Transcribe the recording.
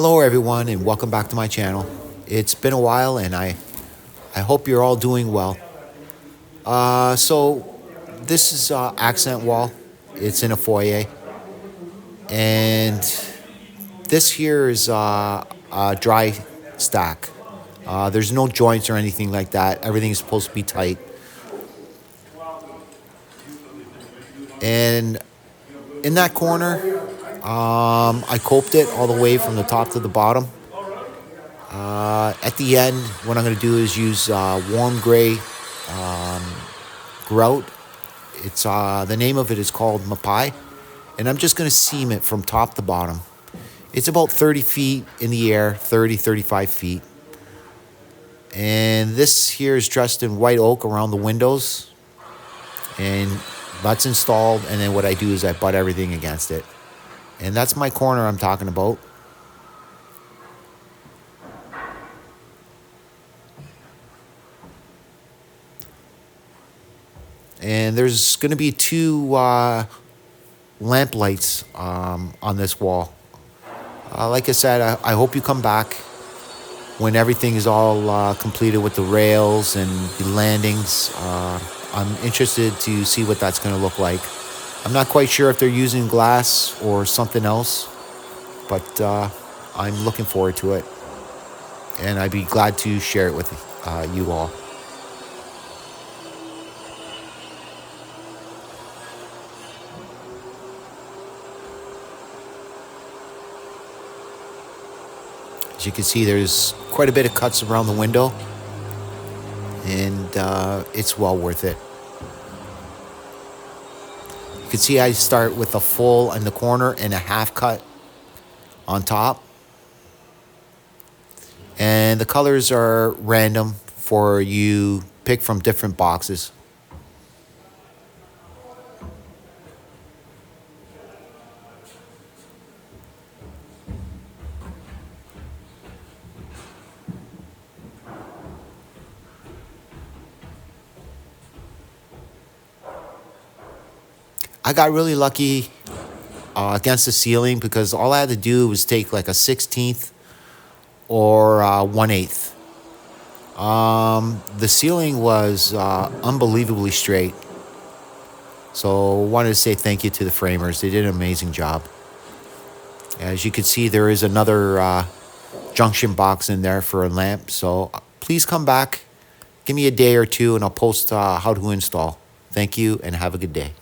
Hello everyone and welcome back to my channel. It's been a while and I hope you're all doing well. So this is accent wall. It's in a foyer. And this here is a dry stack. There's no joints or anything like that. Everything is supposed to be tight. And in that corner, I coped it all the way from the top to the bottom. At the end, what I'm going to do is use warm gray grout. It's the name of it is called Mapei, and I'm just going to seam it from top to bottom. It's about 30 feet in the air, 35 feet. And this here is dressed in white oak around the windows, and that's installed. And then what I do is I butt everything against it, and that's my corner I'm talking about. And there's going to be two lamp lights on this wall. Like I said, I hope you come back when everything is all completed with the rails and the landings. I'm interested to see what that's going to look like. I'm not quite sure if they're using glass or something else, but I'm looking forward to it. And I'd be glad to share it with you all. As you can see, there's quite a bit of cuts around the window, and it's well worth it. You can see I start with a full in the corner and a half cut on top. And the colors are random for you pick from different boxes. I got really lucky against the ceiling because all I had to do was take like a 16th or 1/8. The ceiling was unbelievably straight. So I wanted to say thank you to the framers. They did an amazing job. As you can see, there is another junction box in there for a lamp. So please come back. Give me a day or two and I'll post how to install. Thank you and have a good day.